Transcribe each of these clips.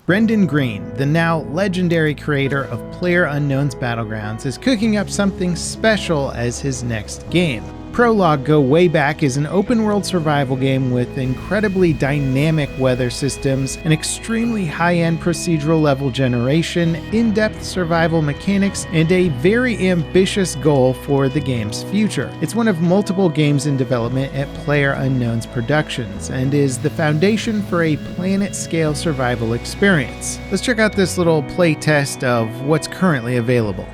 Brendan Greene, the now legendary creator of PlayerUnknown's Battlegrounds, is cooking up something special as his next game. Prologue Go Way Back is an open-world survival game with incredibly dynamic weather systems, an extremely high-end procedural level generation, in-depth survival mechanics, and a very ambitious goal for the game's future. It's one of multiple games in development at PlayerUnknown's Productions, and is the foundation for a planet-scale survival experience. Let's check out this little playtest of what's currently available.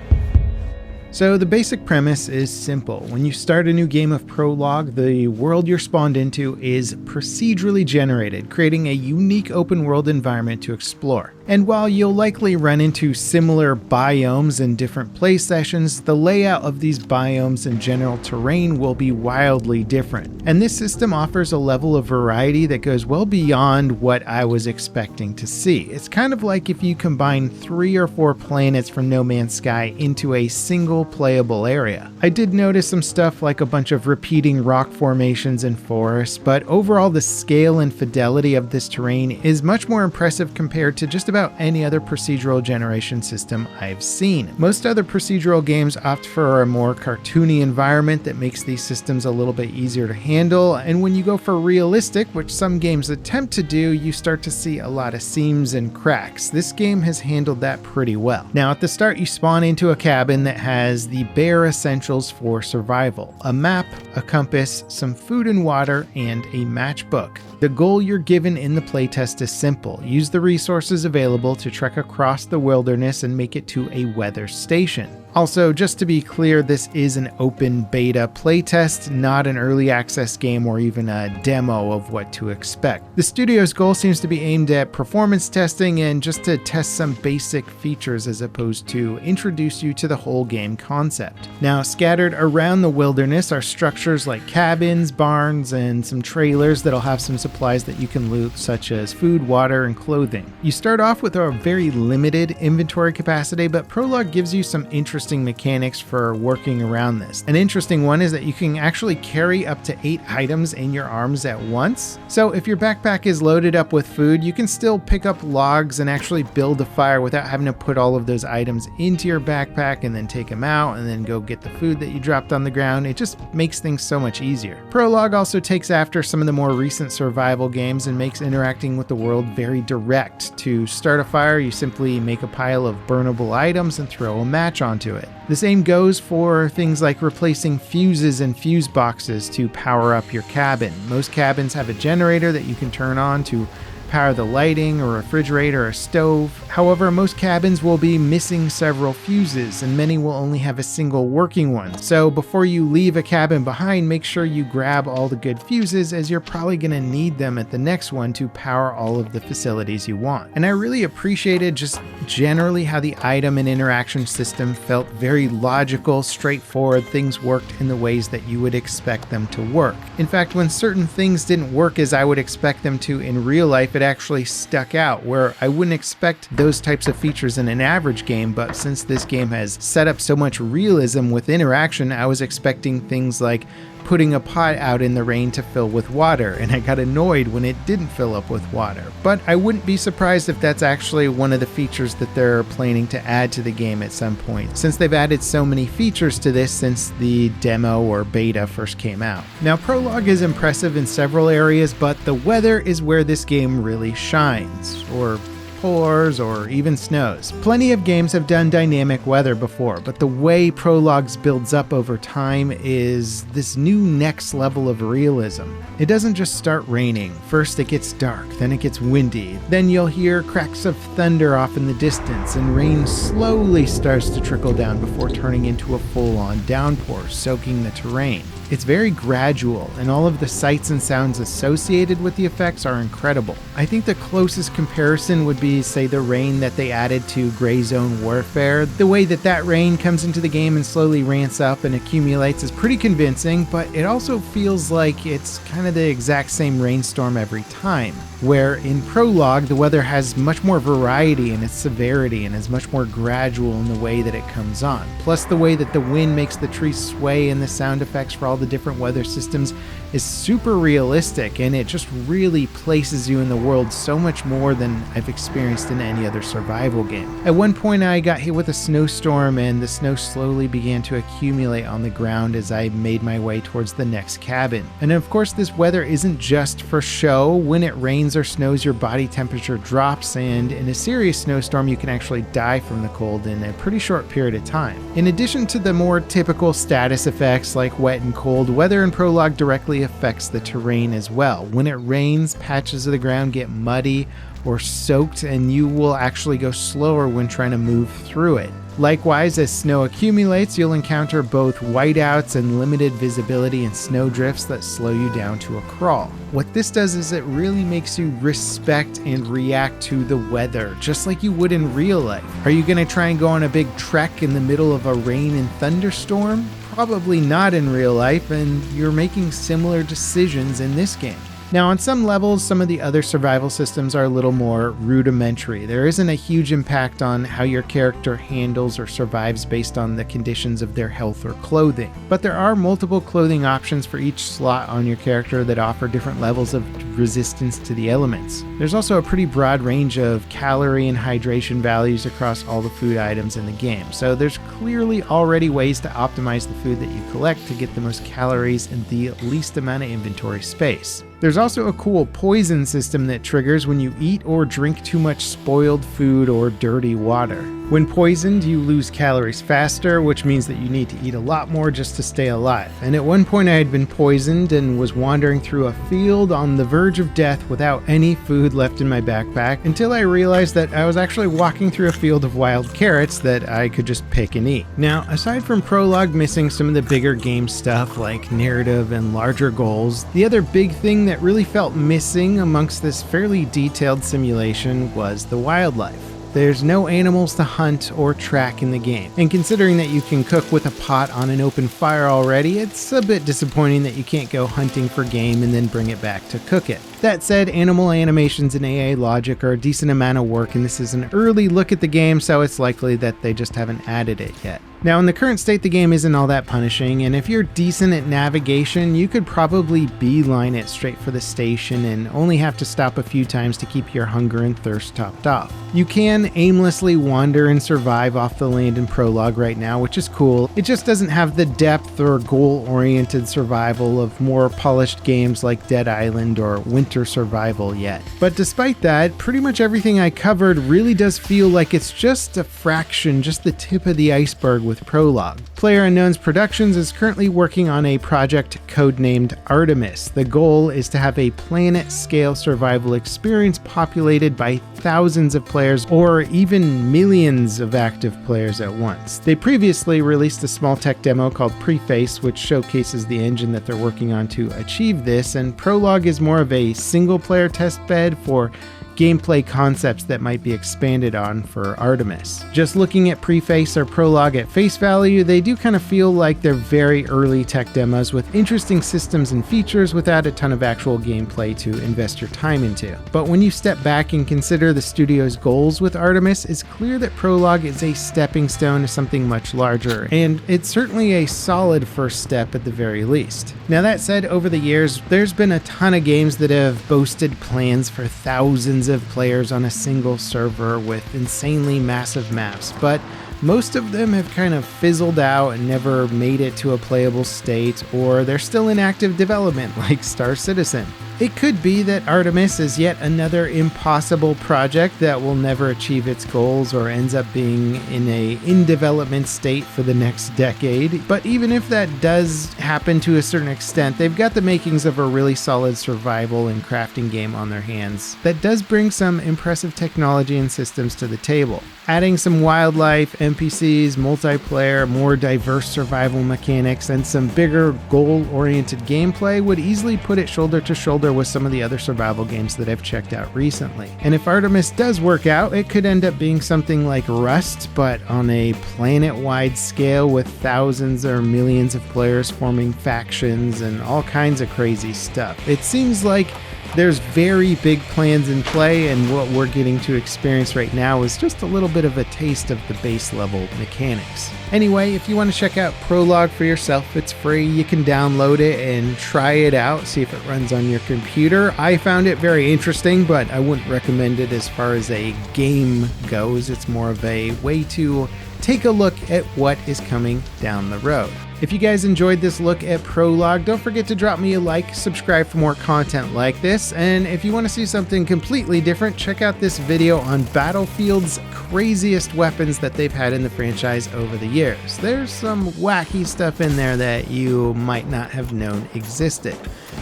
So the basic premise is simple. When you start a new game of Prologue, the world you're spawned into is procedurally generated, creating a unique open world environment to explore. And while you'll likely run into similar biomes in different play sessions, the layout of these biomes and general terrain will be wildly different. And this system offers a level of variety that goes well beyond what I was expecting to see. It's kind of like if you combine 3 or 4 planets from No Man's Sky into a single playable area. I did notice some stuff like a bunch of repeating rock formations and forests, but overall the scale and fidelity of this terrain is much more impressive compared to just about any other procedural generation system I've seen. Most other procedural games opt for a more cartoony environment that makes these systems a little bit easier to handle, and when you go for realistic, which some games attempt to do, you start to see a lot of seams and cracks. This game has handled that pretty well. Now at the start you spawn into a cabin that has the bare essentials for survival: a map, a compass, some food and water, and a matchbook. The goal you're given in the playtest is simple: use the resources available to trek across the wilderness and make it to a weather station. Also, just to be clear, this is an open beta playtest, not an early access game or even a demo of what to expect. The studio's goal seems to be aimed at performance testing and just to test some basic features as opposed to introduce you to the whole game concept. Now, scattered around the wilderness are structures like cabins, barns, and some trailers that'll have some supplies that you can loot, such as food, water, and clothing. You start off with a very limited inventory capacity, but Prologue gives you some interesting mechanics for working around this. An interesting one is that you can actually carry up to 8 items in your arms at once. So if your backpack is loaded up with food, you can still pick up logs and actually build a fire without having to put all of those items into your backpack and then take them out and then go get the food that you dropped on the ground. It just makes things so much easier. Prologue also takes after some of the more recent survival games and makes interacting with the world very direct. To start a fire, you simply make a pile of burnable items and throw a match onto it. The same goes for things like replacing fuses and fuse boxes to power up your cabin. Most cabins have a generator that you can turn on to power the lighting, or a refrigerator, or a stove. However, most cabins will be missing several fuses, and many will only have a single working one. So before you leave a cabin behind, make sure you grab all the good fuses, as you're probably going to need them at the next one to power all of the facilities you want. And I really appreciated just generally how the item and interaction system felt very logical, straightforward. Things worked in the ways that you would expect them to work. In fact, when certain things didn't work as I would expect them to in real life, it actually stuck out, where I wouldn't expect those types of features in an average game, but since this game has set up so much realism with interaction, I was expecting things like putting a pot out in the rain to fill with water, and I got annoyed when it didn't fill up with water. But I wouldn't be surprised if that's actually one of the features that they're planning to add to the game at some point, since they've added so many features to this since the demo or beta first came out. Now, Prologue is impressive in several areas, but the weather is where this game really shines, or pours, or even snows. Plenty of games have done dynamic weather before, but the way Prologue's builds up over time is this new next level of realism. It doesn't just start raining. First it gets dark, then it gets windy, then you'll hear cracks of thunder off in the distance, and rain slowly starts to trickle down before turning into a full-on downpour, soaking the terrain. It's very gradual, and all of the sights and sounds associated with the effects are incredible. I think the closest comparison would be, say, the rain that they added to Gray Zone Warfare. The way that rain comes into the game and slowly ramps up and accumulates is pretty convincing, but it also feels like it's kind of the exact same rainstorm every time. Where in Prologue, the weather has much more variety in its severity and is much more gradual in the way that it comes on. Plus the way that the wind makes the trees sway and the sound effects for all the different weather systems is super realistic, and it just really places you in the world so much more than I've experienced in any other survival game. At one point I got hit with a snowstorm, and the snow slowly began to accumulate on the ground as I made my way towards the next cabin. And of course, this weather isn't just for show. When it rains or snows, your body temperature drops, and in a serious snowstorm you can actually die from the cold in a pretty short period of time. In addition to the more typical status effects like wet and cold, weather in Prologue directly affects the terrain as well. When it rains, patches of the ground get muddy or soaked, and you will actually go slower when trying to move through it. Likewise, as snow accumulates, you'll encounter both whiteouts and limited visibility and snow drifts that slow you down to a crawl. What this does is it really makes you respect and react to the weather, just like you would in real life. Are you going to try and go on a big trek in the middle of a rain and thunderstorm? Probably not in real life, and you're making similar decisions in this game. Now, on some levels, some of the other survival systems are a little more rudimentary. There isn't a huge impact on how your character handles or survives based on the conditions of their health or clothing. But there are multiple clothing options for each slot on your character that offer different levels of resistance to the elements. There's also a pretty broad range of calorie and hydration values across all the food items in the game. So there's clearly already ways to optimize the food that you collect to get the most calories and the least amount of inventory space. There's also a cool poison system that triggers when you eat or drink too much spoiled food or dirty water. When poisoned, you lose calories faster, which means that you need to eat a lot more just to stay alive. And at one point I had been poisoned and was wandering through a field on the verge of death without any food left in my backpack, until I realized that I was actually walking through a field of wild carrots that I could just pick and eat. Now, aside from Prologue missing some of the bigger game stuff like narrative and larger goals, the other big thing that really felt missing amongst this fairly detailed simulation was the wildlife. There's no animals to hunt or track in the game, and considering that you can cook with a pot on an open fire already, it's a bit disappointing that you can't go hunting for game and then bring it back to cook it. That said, animal animations and AI logic are a decent amount of work, and this is an early look at the game, so it's likely that they just haven't added it yet. Now, in the current state, the game isn't all that punishing, and if you're decent at navigation, you could probably beeline it straight for the station and only have to stop a few times to keep your hunger and thirst topped off. You can aimlessly wander and survive off the land in Prologue right now, which is cool. It just doesn't have the depth or goal-oriented survival of more polished games like Dead Island or Winter Survival yet. But despite that, pretty much everything I covered really does feel like it's just a fraction, just the tip of the iceberg with Prologue. PlayerUnknown's Productions is currently working on a project codenamed Artemis. The goal is to have a planet-scale survival experience populated by thousands of players or even millions of active players at once. They previously released a small tech demo called Preface, which showcases the engine that they're working on to achieve this, and Prologue is more of a single-player testbed for gameplay concepts that might be expanded on for Artemis. Just looking at Preface or Prologue at face value, they do kind of feel like they're very early tech demos with interesting systems and features without a ton of actual gameplay to invest your time into. But when you step back and consider the studio's goals with Artemis, it's clear that Prologue is a stepping stone to something much larger, and it's certainly a solid first step at the very least. Now that said, over the years, there's been a ton of games that have boasted plans for thousands of players on a single server with insanely massive maps, but most of them have kind of fizzled out and never made it to a playable state, or they're still in active development like Star Citizen. It could be that Artemis is yet another impossible project that will never achieve its goals or ends up being in a in-development state for the next decade. But even if that does happen to a certain extent, they've got the makings of a really solid survival and crafting game on their hands that does bring some impressive technology and systems to the table. Adding some wildlife, NPCs, multiplayer, more diverse survival mechanics, and some bigger goal-oriented gameplay would easily put it shoulder to shoulder with some of the other survival games that I've checked out recently. And if Artemis does work out, it could end up being something like Rust, but on a planet-wide scale with thousands or millions of players forming factions and all kinds of crazy stuff. It seems like There's very big plans in play, and what we're getting to experience right now is just a little bit of a taste of the base level mechanics. Anyway, if you want to check out Prologue for yourself, it's free. You can download it and try it out, see if it runs on your computer. I found it very interesting, but I wouldn't recommend it as far as a game goes. It's more of a way to take a look at what is coming down the road. If you guys enjoyed this look at Prologue, don't forget to drop me a like, subscribe for more content like this, and if you want to see something completely different, check out this video on Battlefield's craziest weapons that they've had in the franchise over the years. There's some wacky stuff in there that you might not have known existed.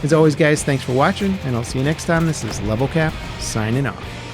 As always, guys, thanks for watching, and I'll see you next time. This is Level Cap, signing off.